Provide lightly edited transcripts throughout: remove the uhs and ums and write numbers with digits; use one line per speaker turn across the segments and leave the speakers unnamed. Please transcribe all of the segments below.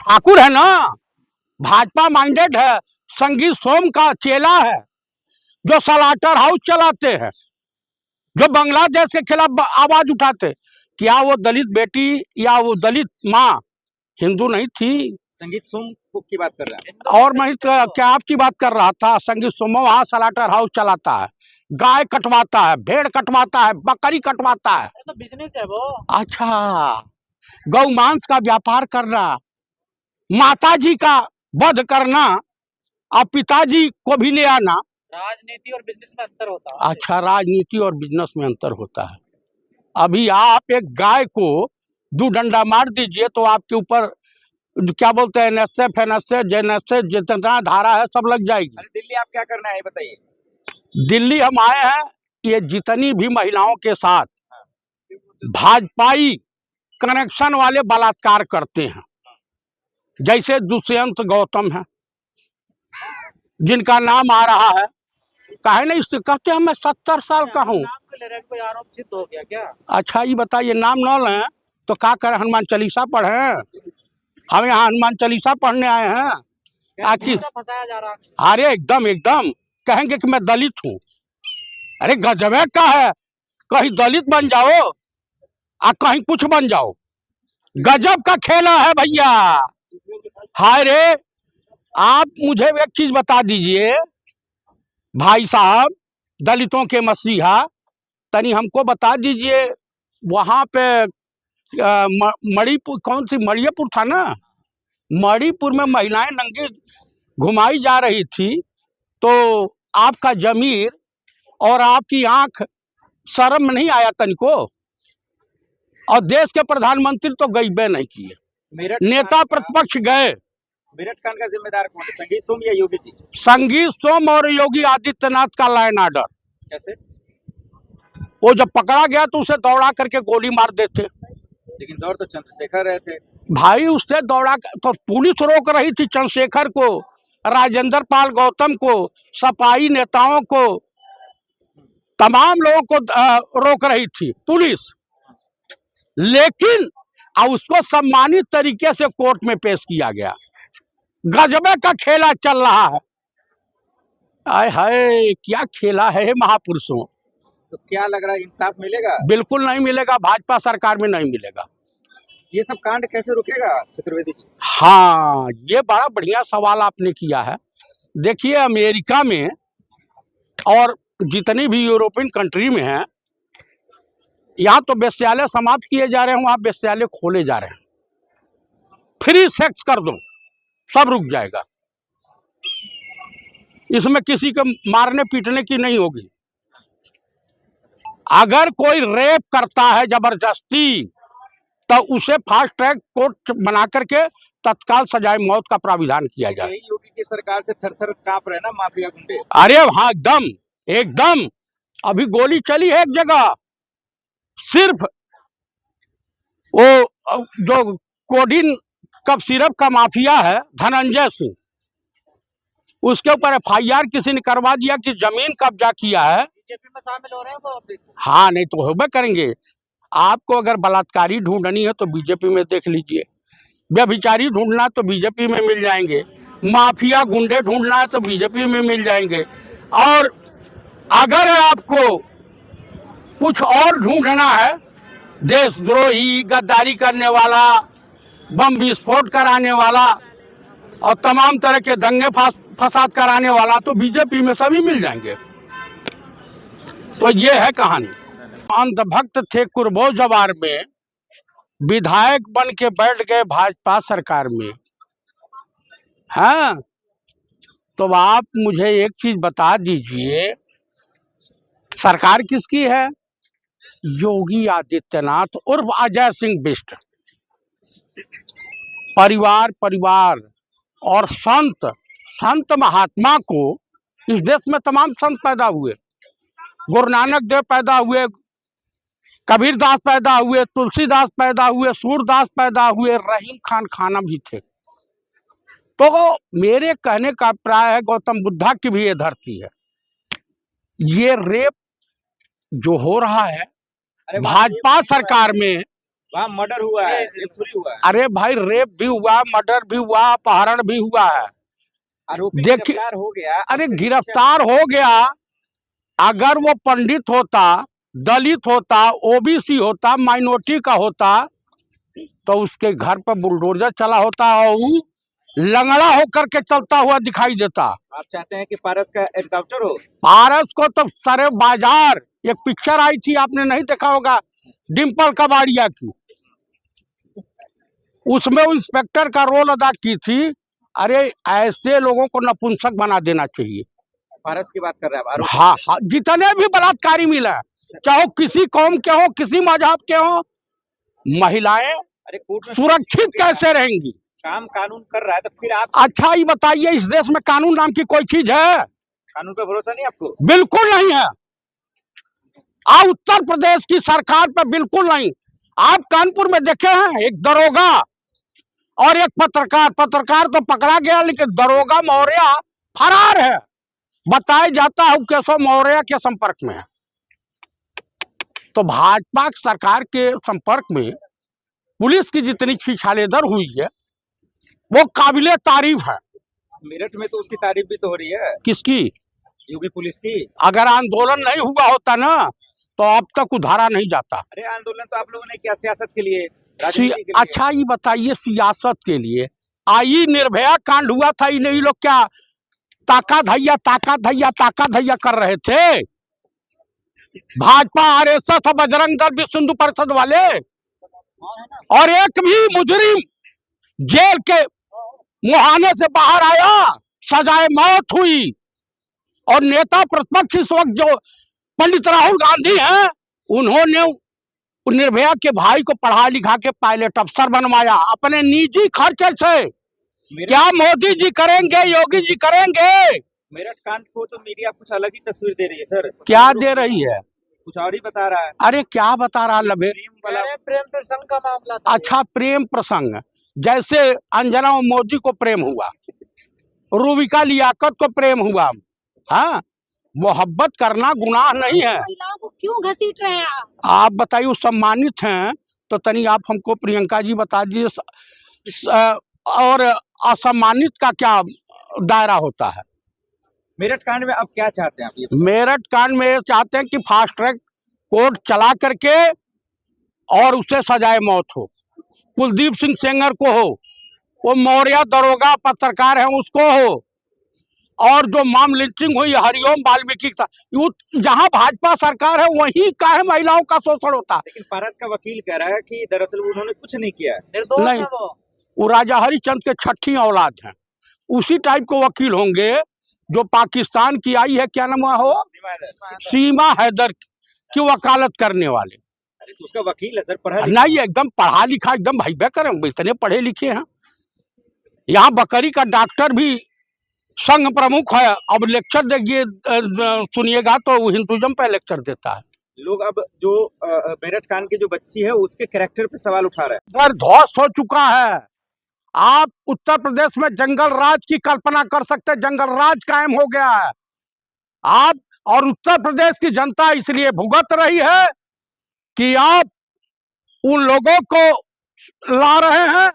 ठाकुर है ना, भाजपा माइंडेड है, संगीत सोम का चेला है, जो सलाटर हाउस चलाते हैं, जो बांग्लादेश के खिलाफ आवाज उठाते। क्या वो दलित बेटी या वो दलित माँ हिंदू नहीं थी?
संगीत सोम की बात कर रहे हैं।
और मैं तो क्या आपकी बात कर रहा था। संगीत सोम वहाँ सलाटर हाउस चलाता है, गाय कटवाता है, भेड़ कटवाता है, बकरी कटवाता है।
तो बिजनेस है वो।
अच्छा, गौ मांस का व्यापार करना, माता जी का वध करना और पिताजी को भी ले आना।
राजनीति और बिजनेस में अंतर होता है।
अच्छा, राजनीति और बिजनेस में अंतर होता है। अभी आप एक गाय को 2 डंडा मार दीजिए तो आपके ऊपर क्या बोलते हैं, एनएसएफ जेएनएसए जितना धारा है सब लग जाएगी।
अरे दिल्ली आप क्या करना है बताइए।
दिल्ली हम आए हैं, ये जितनी भी महिलाओं के साथ भाजपाई कनेक्शन वाले बलात्कार करते हैं, जैसे दुष्यंत गौतम है, जिनका नाम आ रहा है, काहे नहीं इससे कहते हैं मैं 70 साल का हूँ।
कोई आरोप सिद्ध हो गया क्या?
अच्छा ये बताइए, नाम न लें तो क्या करें, हनुमान चालीसा पढ़े? हम यहाँ हनुमान चालीसा पढ़ने आए हैं आखिर?
फंसाया जा रहा है।
अरे एकदम एकदम, कहेंगे कि मैं दलित हूँ। अरे गजबे का है, कहीं दलित बन जाओ और कहीं कुछ बन जाओ, गजब का खेला है भैया। हाय रे, आप मुझे एक चीज बता दीजिए भाई साहब, दलितों के मसीहा, तनी हमको बता दीजिए, वहां पे मणिपुर, कौन सी मणिपुर था ना, मणिपुर में महिलाएं नंगी घुमाई जा रही थी, तो आपका जमीर और आपकी आंख शर्म में नहीं आया तनिको? और देश के प्रधानमंत्री तो गईबे नहीं किए, नेता प्रतिपक्ष गए।
मेरठ कांड का जिम्मेदार कौन है, संगीत सोम या योगी जी?
संगीत सोम और योगी आदित्यनाथ का लॉ एंड ऑर्डर।
कैसे?
वो जब पकड़ा गया तो उसे दौड़ा करके गोली मार देते।
लेकिन दौड़ तो चंद्रशेखर रहे थे
भाई, उससे दौड़ा तो पुलिस रोक रही थी चंद्रशेखर को, राजेंद्र पाल गौतम को, सपाई नेताओं को, तमाम लोगों को रोक रही थी पुलिस, लेकिन उसको सम्मानित तरीके से कोर्ट में पेश किया गया। गजबे का खेला चल रहा है। आय हाय, क्या खेला है महापुरुषों।
तो क्या लग रहा है, इंसाफ मिलेगा?
बिल्कुल नहीं मिलेगा, भाजपा सरकार में नहीं मिलेगा।
ये सब कांड कैसे रुकेगा चतुर्वेदी जी?
हाँ, ये बड़ा बढ़िया सवाल आपने किया है। देखिए, अमेरिका में और जितनी भी यूरोपियन कंट्री में है, यहाँ तो वेश्यालय समाप्त किए जा रहे हैं, वहाँ वेश्यालय खोले जा रहे हैं। फ्री सेक्स कर दो, सब रुक जाएगा। इसमें किसी को मारने पीटने की नहीं होगी। अगर कोई रेप करता है जबरदस्ती, तो उसे फास्ट ट्रैक कोर्ट बना करके तत्काल सजाए मौत का प्राविधान किया जाए।
योगी की सरकार से थर-थर कांप रहे ना माफिया गुंडे।
अरे हाँ, एकदम एकदम। अभी गोली चली है एक जगह, सिर्फ वो जो कोडिन कफ सिरप का माफिया है धनंजय सिंह, उसके ऊपर एफआईआर किसी ने करवा दिया कि जमीन कब्जा किया है।
बीजेपी में शामिल हो रहे हैं वो?
हाँ, नहीं तो होबे करेंगे। आपको अगर बलात्कारी ढूंढनी है तो बीजेपी में देख लीजिए, व्यभिचारी ढूंढना तो बीजेपी में मिल जाएंगे, माफिया गुंडे ढूंढना है तो बीजेपी में मिल जाएंगे, और अगर आपको कुछ और ढूंढना है, देशद्रोही, गद्दारी करने वाला, बम विस्फोट कराने वाला और तमाम तरह के दंगे फसाद कराने वाला, तो बीजेपी में सभी मिल जाएंगे। तो ये है कहानी। अंधभक्त थे कुर्बो जवार में, विधायक बन के बैठ गए भाजपा सरकार में। हाँ, तो आप मुझे एक चीज बता दीजिए, सरकार किसकी है? योगी आदित्यनाथ उर्फ अजय सिंह बिष्ट। परिवार और संत महात्मा को, इस देश में तमाम संत पैदा हुए, गुरु नानक देव पैदा हुए, कबीर दास पैदा हुए, तुलसीदास पैदा हुए, सूरदास पैदा हुए, रहीम खान खाना भी थे। तो मेरे कहने का प्राय है, गौतम बुद्धा की भी ये धरती है। ये रेप जो हो रहा है भाजपा सरकार में,
वहाँ मर्डर हुआ है, ये थोड़ी हुआ है।
अरे भाई, रेप भी हुआ, मर्डर भी हुआ, अपहरण भी हुआ है।
आरोपी
देखिए,
गिरफ्तार हो गया। अब
अरे
फिर
गिरफ्तार हो गया, अगर वो पंडित होता, दलित होता, ओबीसी होता, माइनॉरिटी का होता, तो उसके घर पर बुलडोजर चला होता और वो लंगड़ा होकर के चलता हुआ दिखाई देता।
आप चाहते हैं कि पारस का एनकाउंटर हो?
पारस को तो सरे बाजार, एक पिक्चर आई थी, आपने नहीं देखा होगा, डिम्पल कबाड़िया की, उसमें वो इंस्पेक्टर का रोल अदा की थी। अरे ऐसे लोगों को नपुंसक बना देना चाहिए।
पारस की बात कर रहे हैं आप, आरोपी?
हाँ हाँ, जितने भी बलात्कारी मिले, चाहे वो किसी कौम के हो, किसी मजहब के हो, महिलाएं
अरे कोर्ट में
सुरक्षित कैसे रहेंगी?
काम कानून कर रहा है तो फिर आप
अच्छा ये बताइए, इस देश में कानून नाम की कोई चीज है?
कानून पे भरोसा नहीं आपको?
बिल्कुल नहीं है। उत्तर प्रदेश की सरकार पर बिल्कुल नहीं। आप कानपुर में देखे हैं, एक दरोगा और एक पत्रकार तो पकड़ा गया, लेकिन दरोगा मौर्य फरार है। बताया जाता है केशव मौर्य के संपर्क में है। तो भाजपा सरकार के संपर्क में पुलिस की जितनी छीछालेदर हुई है वो काबिले तारीफ है।
मेरठ में तो उसकी तारीफ भी तो हो रही है।
किसकी?
यूपी पुलिस की।
अगर आंदोलन नहीं हुआ होता ना तो अब तक उधारा नहीं जाता।
अरे आंदोलन तो आप लोगों ने किया सियासत के लिए, राजनीति के लिए।
अच्छा ये बताइए, सियासत के लिए आई निर्भया कांड हुआ था, ये लोग क्या ताका धैया कर रहे थे? भाजपा, आरएसएस और बजरंग दल, विश्व हिंदू परिषद वाले, और एक भी मुजरिम जेल के मुहाने से बाहर आया, सजाए मौत हुई। और नेता प्रतिपक्ष इस वक्त जो पंडित राहुल गांधी हैं, उन्होंने निर्भया के भाई को पढ़ा लिखा के पायलट अफसर बनवाया अपने निजी खर्चे से। क्या मोदी जी करेंगे, योगी जी करेंगे?
मेरठ कांड को तो मीडिया कुछ अलग ही तस्वीर दे रही है सर।
क्या दे रही है?
कुछ और ही बता रहा है।
अरे क्या बता रहा लबे?
प्रेम प्रसंग का मामला था।
अच्छा, प्रेम प्रसंग, जैसे अंजना और मोदी को प्रेम हुआ, रूबिका लियाकत को प्रेम हुआ। हाँ, मोहब्बत करना गुनाह नहीं है।
महिलाओं को क्यों घसीट रहे हैं
आप बताइए, वो सम्मानित हैं तो तनी आप हमको प्रियंका जी बता दीजिए, और असम्मानित का क्या दायरा होता है?
मेरठ कांड में अब क्या चाहते हैं आप? ये
मेरठ कांड में ये चाहते हैं कि फास्ट ट्रैक कोर्ट चला करके और उसे सजाए मौत हो। कुलदीप सिंह सेंगर को हो, वो मौर्य दरोगा पत्रकार है उसको हो, और जो माम लिंचिंग हुई हरिओम वाल्मीकि का, जहां भाजपा सरकार है वहीं का है महिलाओं का शोषण होता।
लेकिन पारस का वकील कह रहा है कि दरअसल उन्होंने कुछ नहीं किया,
नहीं, वो राजा हरिचंद के छठी औलाद हैं, उसी टाइप को वकील होंगे जो पाकिस्तान की आई है, क्या नाम हो, सीमा हैदर की वकालत करने वाले।
अरे तो उसका वकील है सर, पढ़ा
नहीं, एकदम पढ़ा लिखा, एकदम भाई करें, इतने पढ़े लिखे हैं। यहाँ बकरी का डॉक्टर भी संघ प्रमुख है। अब लेक्चर देखिए, सुनिएगा तो हिंदुइज्म पे लेक्चर देता है।
लोग अब जो मेरठ कांड की जो बच्ची है उसके कैरेक्टर पे सवाल उठा रहे हैं।
घर ध्वस्त हो चुका है। आप उत्तर प्रदेश में जंगल राज की कल्पना कर सकते हैं, जंगल राज कायम हो गया है। आप और उत्तर प्रदेश की जनता इसलिए भुगत रही है कि आप उन लोगों को ला रहे हैं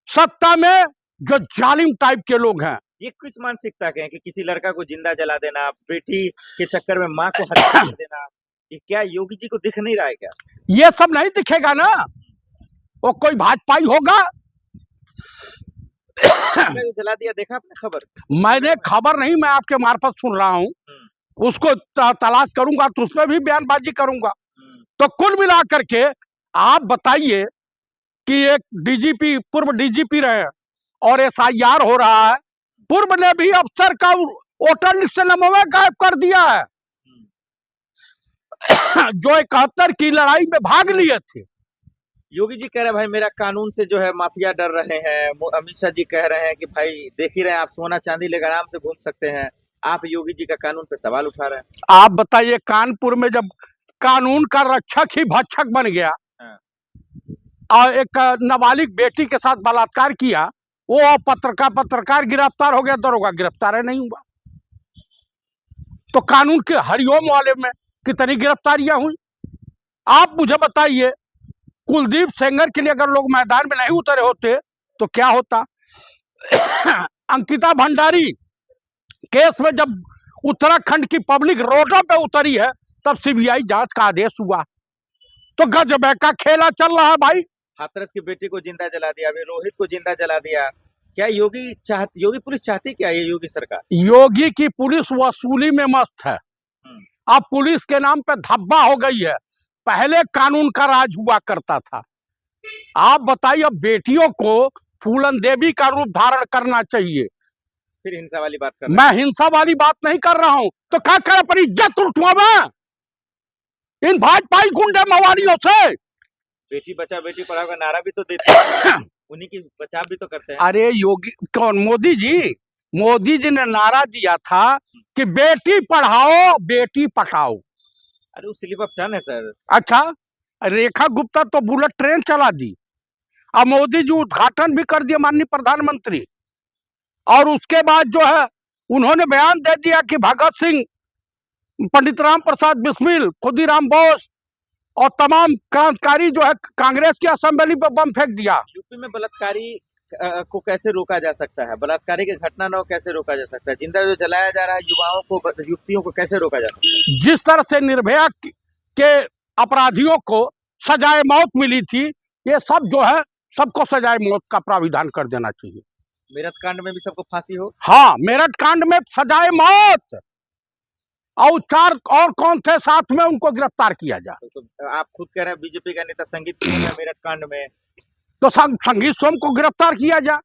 सत्ता में जो जालिम टाइप के लोग हैं।
ये किस मानसिकता के हैं कि किसी लड़का को जिंदा जला देना, बेटी के चक्कर में माँ को हत्या कर देना, ये क्या योगी जी को दिख नहीं रहा है क्या?
ये सब नहीं दिखेगा ना, वो कोई भाजपाई होगा।
जला दिया, देखा आपने खबर?
मैंने खबर नहीं, मैं आपके मार्फत सुन रहा हूँ, उसको तलाश करूंगा तो उसमें भी बयानबाजी करूंगा। तो कुल मिलाकर के आप बताइए कि एक डीजीपी, पूर्व डीजीपी रहे और एसआईआर हो रहा है, पूर्व ने भी अफसर का वोटर लिस्ट से नाम गायब कर दिया है जो 71 की लड़ाई में भाग लिए थे।
योगी जी कह रहे हैं भाई मेरा कानून से जो है माफिया डर रहे हैं। अमित शाह जी कह रहे हैं कि भाई देख ही रहे हैं आप, सोना चांदी लेकर आराम से घूम सकते हैं। आप योगी जी का कानून पे सवाल उठा रहे हैं।
आप बताइए, कानपुर में जब कानून का रक्षक ही भक्षक बन गया और एक नाबालिग बेटी के साथ बलात्कार किया, वो पत्रकार गिरफ्तार हो गया, दरोगा गिरफ्तार नहीं हुआ। तो कानून के हरिओम वाले में कितनी गिरफ्तारियां हुई? आप मुझे बताइए कुलदीप सेंगर के लिए अगर लोग मैदान में नहीं उतरे होते तो क्या होता। अंकिता भंडारी केस में जब उत्तराखंड की पब्लिक रोडों पे उतरी है तब सीबीआई जांच का आदेश हुआ। तो गजब का खेला चल रहा है भाई।
हाथरस की बेटी को जिंदा जला दिया, अभी रोहित को जिंदा जला दिया। क्या योगी पुलिस चाहती क्या है, ये योगी सरकार?
योगी की पुलिस वसूली में मस्त है। अब पुलिस के नाम पे धब्बा हो गई है। पहले कानून का राज हुआ करता था। आप बताइए, अब बेटियों को फूलन देवी का रूप धारण करना चाहिए।
फिर हिंसा वाली बात कर
मैं हिंसा वाली बात नहीं कर रहा हूं तो क्या कर अपनी इज्जत उठवावे इन भाजपाई गुंडे मवालियों से।
बेटी बचाओ बेटी पढ़ाओ का नारा भी तो देते हैं, उन्हीं की बचाव भी तो करते हैं।
अरे योगी कौन, मोदी जी ने नारा दिया था कि बेटी पढ़ाओ बेटी पटाओ।
अरे वो स्लिप ऑफ टर्न है सर।
अच्छा, रेखा गुप्ता तो बुलेट ट्रेन चला दी। अब मोदी जी उद्घाटन भी कर दिया, माननीय प्रधानमंत्री। और उसके बाद जो है उन्होंने बयान दे दिया कि भगत सिंह, पंडित राम प्रसाद बिस्मिल, खुदीराम बोस और तमाम क्रांतिकारी जो है कांग्रेस की असेंबली पर बम फेंक दिया।
यूपी में बलात्कारी को कैसे रोका जा सकता है? बलात्कारी की घटना न हो कैसे रोका जा सकता है? जिंदा जो जलाया जा रहा है युवाओं को, युवतियों को कैसे रोका जा सकता है?
जिस तरह से निर्भया के अपराधियों को सजाए मौत मिली थी, ये सब जो है सबको सजाए मौत का प्राविधान कर देना चाहिए।
मेरठ कांड में भी सबको फांसी हो।
हाँ, मेरठ कांड में सजाए मौत, और 4 और कौन थे साथ में, उनको गिरफ्तार किया जाए।
तो आप खुद कह रहे हैं बीजेपी का नेता संगीत सोम है मेरठ कांड में,
तो संगीत सोम को गिरफ्तार किया जाए।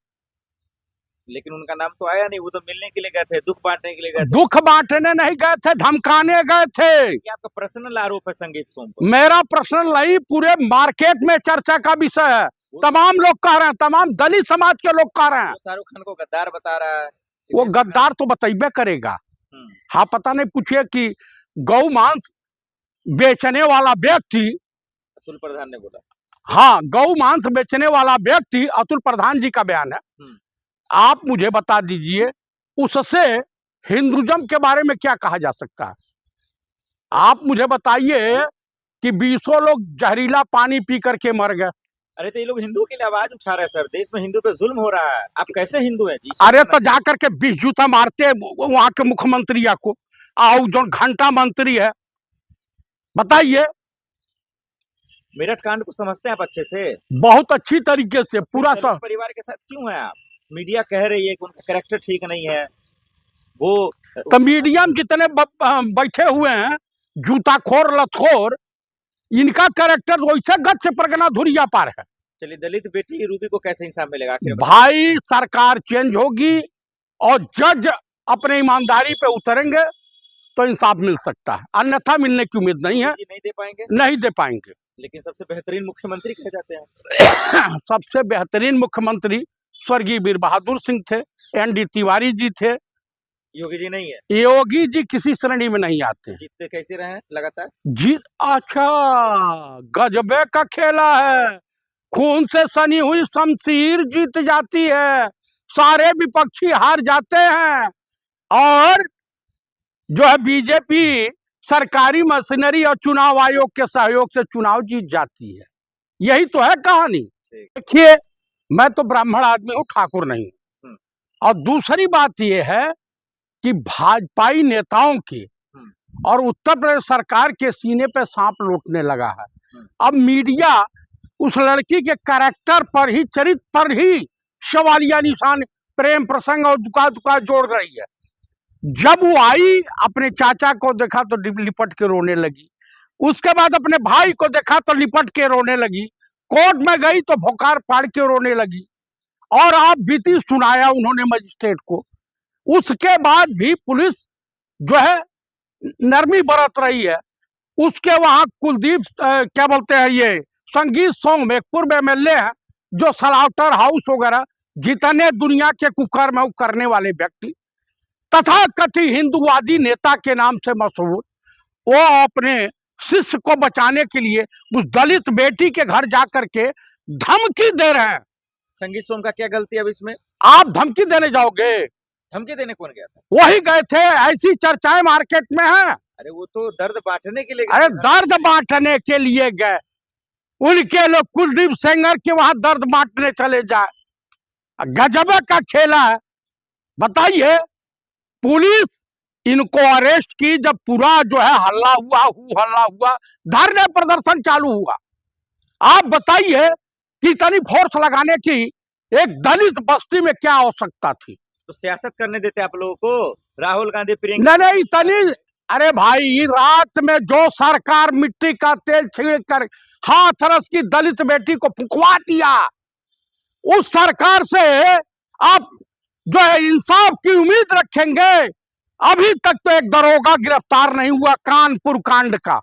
लेकिन उनका नाम तो आया नहीं। वो तो मिलने के लिए गए थे, दुख बांटने के लिए गए थे।
दुख बांटने नहीं गए थे, धमकाने गए थे।
ये आपका पर्सनल आरोप है संगीत सोम पर?
मेरा पर्सनल नहीं, पूरे मार्केट में चर्चा का विषय है। तमाम लोग कह रहे हैं, तमाम दलित समाज के लोग कह रहे हैं।
शाहरुख खान को गद्दार बता रहा है।
वो गद्दार तो बताइबे करेगा। हाँ, पता नहीं, पूछिए कि गौ मांस बेचने वाला व्यक्ति,
अतुल प्रधान ने बोला।
हाँ, गौ मांस बेचने वाला व्यक्ति अतुल प्रधान जी का बयान है। आप मुझे बता दीजिए, उससे हिंदुइज्म के बारे में क्या कहा जा सकता है? आप मुझे बताइए कि 20 लोग जहरीला पानी पी करके मर गए।
अरे तो ये लोग हिंदुओं के लिए आवाज उठा रहे हैं सर। देश में हिंदू पे जुल्म हो रहा है, आप कैसे हिंदू हैं जी?
अरे तो जाकर के 20 जूता मारते वहां के मुख्यमंत्री को, आओ जो घंटा मंत्री है, बताइए।
मेरठ कांड को समझते हैं आप अच्छे से?
बहुत अच्छी तरीके से, पूरा सब।
परिवार के साथ क्यों है आप? मीडिया कह रही है कि उनका कैरेक्टर ठीक नहीं है। वो
तो मीडिया में जितने बैठे हुए हैं जूताखोर लतखोर, इनका कैरेक्टर वैसे गच्छ परगना धुरिया पार है।
चलिए, दलित बेटी रूबी को कैसे इंसाफ मिलेगा आखिर?
भाई, सरकार चेंज होगी और जज अपने ईमानदारी पे उतरेंगे तो इंसाफ मिल सकता है, अन्यथा मिलने की उम्मीद नहीं है।
नहीं दे पाएंगे?
नहीं दे पाएंगे।
लेकिन सबसे बेहतरीन मुख्यमंत्री कहे जाते हैं।
सबसे बेहतरीन मुख्यमंत्री स्वर्गीय वीर बहादुर सिंह थे, एनडी तिवारी जी थे।
योगी जी नहीं है।
योगी जी किसी श्रेणी में नहीं आते।
जीतते कैसे रहे लगातार?
जीत, अच्छा, गजबे का खेला है। खून से सनी हुई शमशीर जीत जाती है, सारे विपक्षी हार जाते हैं, और जो है बीजेपी सरकारी मशीनरी और चुनाव आयोग के सहयोग से चुनाव जीत जाती है। यही तो है कहानी। देखिए, मैं तो ब्राह्मण आदमी हूँ, ठाकुर नहीं। और दूसरी बात यह है कि भाजपाई नेताओं के और उत्तर प्रदेश सरकार के सीने पे सांप लौटने लगा है। अब मीडिया उस लड़की के कैरेक्टर पर ही, चरित्र पर ही सवालिया निशान, प्रेम प्रसंग और दुका जोड़ रही है। जब वो आई, अपने चाचा को देखा तो लिपट के रोने लगी, उसके बाद अपने भाई को देखा तो लिपट के रोने लगी, कोर्ट में गई तो भोकार फाड़ के रोने लगी, और आप बीती सुनाया उन्होंने मजिस्ट्रेट को। उसके बाद भी पुलिस जो है नरमी बरत रही है। उसके वहां कुलदीप क्या बोलते हैं, ये संगीत सोम एक पूर्व एमएलए है, जो सलाउटर हाउस वगैरह जितने दुनिया के कुकर्म करने वाले व्यक्ति, तथा कथित हिंदुवादी नेता के नाम से मशहूर, वो अपने शिष्य को बचाने के लिए उस दलित बेटी के घर जाकर के धमकी दे रहे हैं।
संगीत सोम का क्या गलती है अब इसमें?
आप धमकी देने जाओगे?
धमकी देने कौन गया था?
वही गए थे, ऐसी चर्चाएं मार्केट में हैं।
अरे वो तो दर्द बांटने के लिए
गए। अरे दर्द बांटने के लिए गए, उनके लोग कुलदीप सेंगर के वहां दर्द बांटने चले जाए। गजब का खेला है। बताइए, पुलिस इनको अरेस्ट की जब पूरा जो है हल्ला हुआ, हल्ला हुआ, धरने प्रदर्शन चालू हुआ। आप बताइए कि इतनी फोर्स लगाने की एक दलित बस्ती में क्या आवश्यकता थी?
तो सियासत करने देते आप लोगों को? राहुल गांधी, प्रियंका
नहीं इतनी, अरे भाई रात में जो सरकार मिट्टी का तेल छिड़क कर हाथरस की दलित बेटी को फुकवा दिया, उस सरकार से आप जो है इंसाफ की उम्मीद रखेंगे? अभी तक तो एक दरोगा गिरफ्तार नहीं हुआ कानपुर कांड का,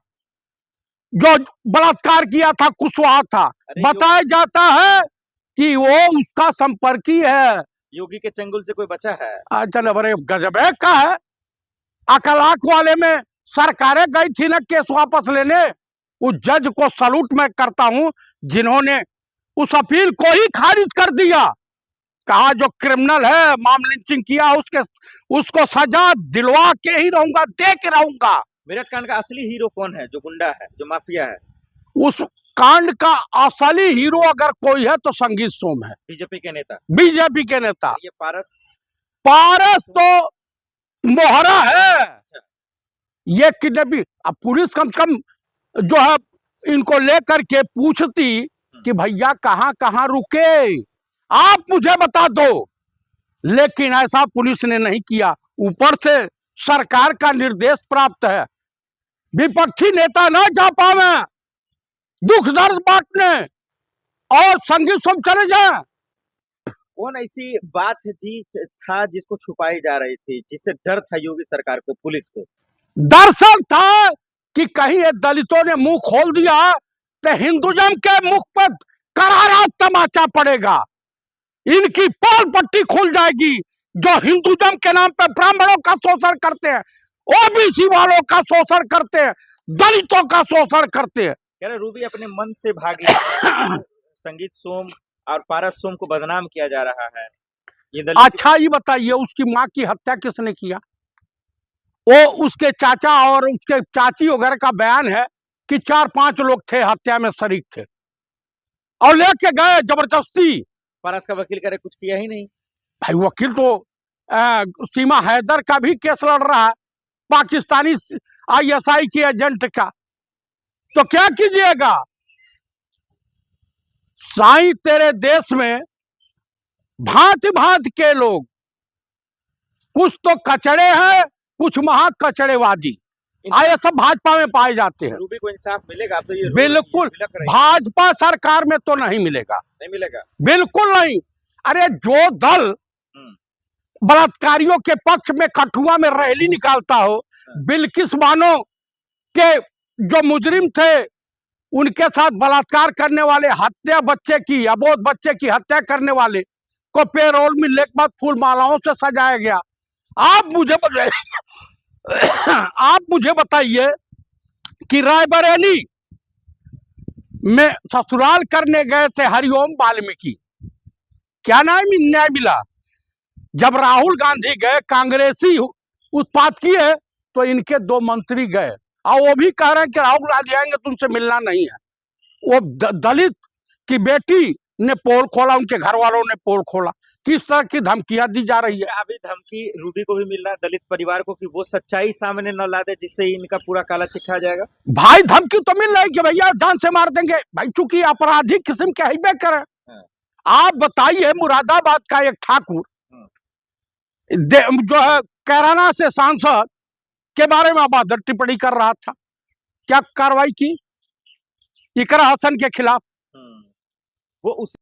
जो बलात्कार किया था कुशवाहा था।
अरे
बताया जाता है कि वो उसका संपर्की है।
योगी के चंगुल से कोई बचा है?
चल, अरे गजब का है। अकलाक वाले में सरकारें गई थी ना केस वापस लेने। उस जज को सलूट मैं करता हूं जिन्होंने उस अपील को ही खारिज कर दिया। कहा जो क्रिमिनल है, मामला लिंचिंग किया, उसको सजा दिलवा के ही रहूंगा, दे के रहूंगा।
मेरठ कांड का असली हीरो कौन है? जो गुंडा है, जो माफिया है?
उस कांड का असली हीरो अगर कोई है तो संगीत सोम है,
बीजेपी के नेता।
बीजेपी के नेता।
ये पारस
पारस तो मोहरा है। ये किडनैपिंग, अब पुलिस कम से कम जो है इनको लेकर के पूछती कि भैया कहां कहां रुके, आप मुझे बता दो। लेकिन ऐसा पुलिस ने नहीं किया। ऊपर से सरकार का निर्देश प्राप्त है, विपक्षी नेता ना जा पावे दुख दर्द बांटने और संगीत सोम चले जाए।
कौन ऐसी बात है जी था जिसको छुपाई जा रही थी, जिससे डर था योगी सरकार को, पुलिस को?
दर्शन था कि कहीं ये दलितों ने मुंह खोल दिया तो हिंदुज्म के मुख पर करारा तमाचा पड़ेगा, इनकी पोल पट्टी खुल जाएगी। जो हिंदुज्म के नाम पर ब्राह्मणों का शोषण करते हैं, ओबीसी वालों का शोषण करते हैं, दलितों का शोषण करते हैं।
कह रहे रूबी अपने मन से भागी। संगीत सोम और पारस सोम को बदनाम किया जा रहा है। ये
अच्छा ये बताइए, उसकी माँ की हत्या किसने किया? वो उसके चाचा और उसके चाची वगैरह का बयान है कि 4-5 लोग थे, हत्या में शरीक थे और लेके गए जबरदस्ती।
पारस का वकील करे कुछ किया ही नहीं।
भाई वकील तो सीमा हैदर का भी केस लड़ रहा है, पाकिस्तानी आईएसआई के एजेंट का। तो क्या कीजिएगा? साईं तेरे देश में भांति भांति के लोग, कुछ तो कचड़े हैं, कुछ महा कचड़ेवादी, ये सब भाजपा में पाए जाते हैं।
रूबी को इंसाफ मिलेगा? तो ये
बिल्कुल भाजपा सरकार में तो नहीं मिलेगा,
नहीं मिलेगा,
बिल्कुल नहीं। अरे जो दल बलात्कारियों के पक्ष में कठुआ में रैली निकालता हो, बिल्किस बानो के जो मुजरिम थे उनके साथ बलात्कार करने वाले, हत्या बच्चे की, अबोध बच्चे की हत्या करने वाले को पेरोल मिलने के बाद फूल मालाओं से सजाया गया। आप मुझे बताइए कि रायबरेली में ससुराल करने गए थे हरिओम वाल्मीकि, क्या न्याय मिला? जब राहुल गांधी गए, कांग्रेसी उत्पात किए, तो इनके 2 मंत्री गए और वो भी कह रहे हैं कि राहुल गांधी आएंगे तुमसे मिलना नहीं है। वो दलित की बेटी ने पोल खोला, उनके घर वालों ने पोल खोला। किस तरह की धमकियां दी जा रही है?
अभी धमकी रूबी को भी मिल रहा है, दलित परिवार को, कि वो सच्चाई सामने न ला दे जिससे इनका पूरा काला चिट्ठा जाएगा।
भाई धमकी तो मिल रही कि भैया जान से मार देंगे भाई, चूंकि आपराधिक किस्म के हिबे करे। आप बताइए, मुरादाबाद का एक ठाकुर जो है कैराना से सांसद के बारे में अभद्र टिप्पणी कर रहा था, क्या कार्रवाई की इकरा हसन के खिलाफ?
वो उस